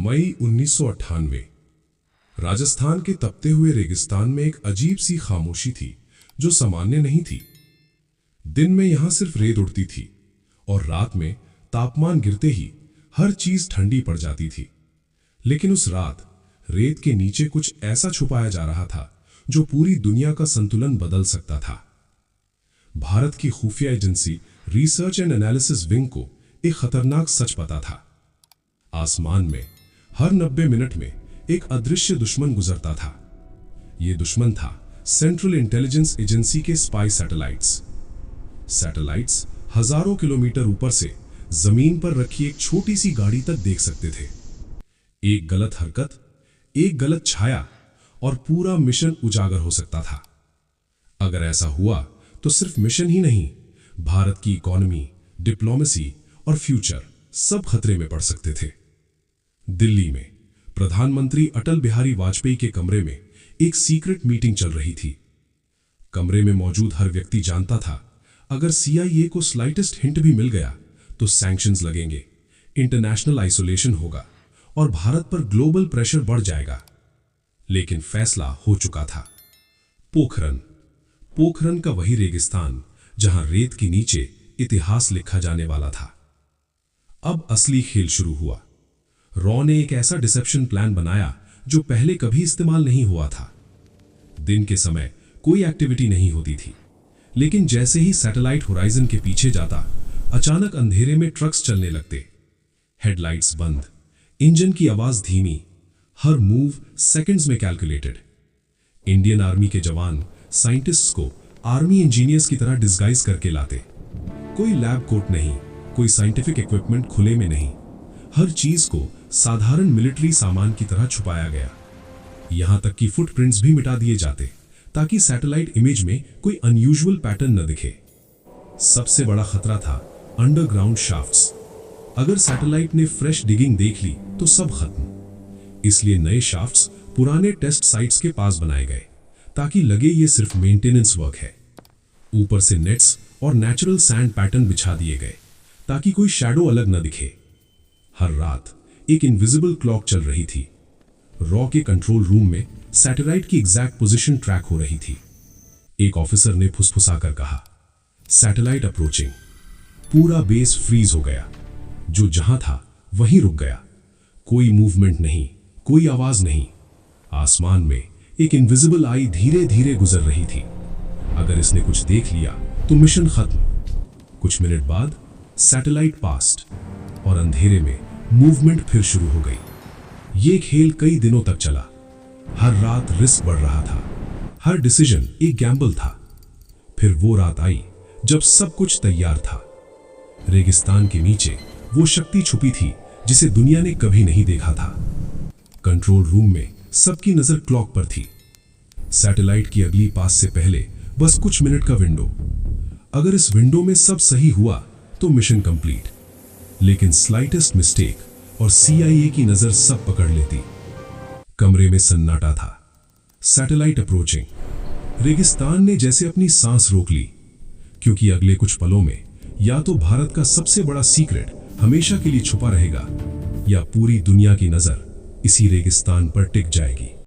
मई 1998। राजस्थान के तपते हुए रेगिस्तान में एक अजीब सी खामोशी थी जो सामान्य नहीं थी। दिन में यहां सिर्फ रेत उड़ती थी और रात में तापमान गिरते ही हर चीज ठंडी पड़ जाती थी। लेकिन उस रात रेत के नीचे कुछ ऐसा छुपाया जा रहा था जो पूरी दुनिया का संतुलन बदल सकता था। भारत की खुफिया agency research and analysis wing को एक खतरनाक सच पता था। आसमान में हर 90 मिनट में एक अदृश्य दुश्मन गुजरता था। यह दुश्मन था सेंट्रल इंटेलिजेंस एजेंसी के स्पाई सैटेलाइट्स। सैटेलाइट्स हजारों किलोमीटर ऊपर से जमीन पर रखी एक छोटी सी गाड़ी तक देख सकते थे। एक गलत हरकत, एक गलत छाया और पूरा मिशन उजागर हो सकता था। अगर ऐसा हुआ तो सिर्फ मिशन ही नहीं, भारत की इकोनॉमी, डिप्लोमेसी और फ्यूचर सब खतरे में पड़ सकते थे। दिल्ली में प्रधानमंत्री अटल बिहारी वाजपेयी के कमरे में एक सीक्रेट मीटिंग चल रही थी। कमरे में मौजूद हर व्यक्ति जानता था अगर CIA को स्लाइटेस्ट हिंट भी मिल गया तो सैंक्शंस लगेंगे, इंटरनेशनल आइसोलेशन होगा और भारत पर ग्लोबल प्रेशर बढ़ जाएगा। लेकिन फैसला हो चुका था। पोखरन का वही रेगिस्तान जहां रेत के नीचे इतिहास लिखा जाने वाला था। अब असली खेल शुरू हुआ। रॉ ने एक ऐसा डिसेप्शन प्लान बनाया जो पहले कभी इस्तेमाल नहीं हुआ था। दिन के समय कोई एक्टिविटी नहीं होती थी, लेकिन जैसे ही सैटेलाइट होराइजन के पीछे जाता, अचानक अंधेरे में ट्रक्स चलने लगते। हेडलाइट्स बंद, इंजन की आवाज धीमी, हर मूव सेकंड्स में कैलकुलेटेड। इंडियन आर्मी के जवान साइंटिस्ट्स को आर्मी इंजीनियर्स की तरह डिस्गाइज करके लाते। कोई लैब कोट नहीं, कोई साइंटिफिक इक्विपमेंट खुले में नहीं, हर चीज को साधारण मिलिट्री सामान की तरह छुपाया गया। यहां तक कि फुटप्रिंट्स भी मिटा दिए जाते ताकि सैटेलाइट इमेज में कोई अनयूजुअल पैटर्न न दिखे। सबसे बड़ा खतरा था अंडरग्राउंड शाफ्ट्स। अगर सैटेलाइट ने फ्रेश डिगिंग देख ली तो सब खत्म। इसलिए नए शाफ्ट्स पुराने टेस्ट साइट्स के पास बनाए गए ताकि लगे ये सिर्फ मेंटेनेंस वर्क है। ऊपर से नेट्स और नेचुरल सैंड पैटर्न बिछा दिए गए ताकि कोई शैडो अलग न दिखे। हर रात एक इनविजिबल क्लॉक चल रही थी। रॉ के कंट्रोल रूम में सैटेलाइट की एग्जैक्ट पोजीशन ट्रैक हो रही थी। एक ऑफिसर ने फुसफुसाकर कहा, सैटेलाइट अप्रोचिंग। पूरा बेस फ्रीज हो गया। जो जहां था वहीं रुक गया। कोई मूवमेंट नहीं, कोई आवाज नहीं। आसमान में एक इनविजिबल आई धीरे धीरे गुजर रही थी। अगर इसने कुछ देख लिया तो मिशन खत्म। कुछ मिनट बाद सैटेलाइट पास्ट और अंधेरे में मूवमेंट फिर शुरू हो गई। ये खेल कई दिनों तक चला। हर रात रिस्क बढ़ रहा था, हर डिसीजन एक गैम्बल था। फिर वो रात आई जब सब कुछ तैयार था। रेगिस्तान के नीचे वो शक्ति छुपी थी जिसे दुनिया ने कभी नहीं देखा था। कंट्रोल रूम में सबकी नजर क्लॉक पर थी। सैटेलाइट की अगली पास से पहले बस कुछ मिनट का विंडो। अगर इस विंडो में सब सही हुआ तो मिशन कंप्लीट। लेकिन स्लाइटेस्ट मिस्टेक और CIA की नजर सब पकड़ लेती। कमरे में सन्नाटा था। Satellite approaching. रेगिस्तान ने जैसे अपनी सांस रोक ली, क्योंकि अगले कुछ पलों में या तो भारत का सबसे बड़ा सीक्रेट हमेशा के लिए छुपा रहेगा या पूरी दुनिया की नजर इसी रेगिस्तान पर टिक जाएगी।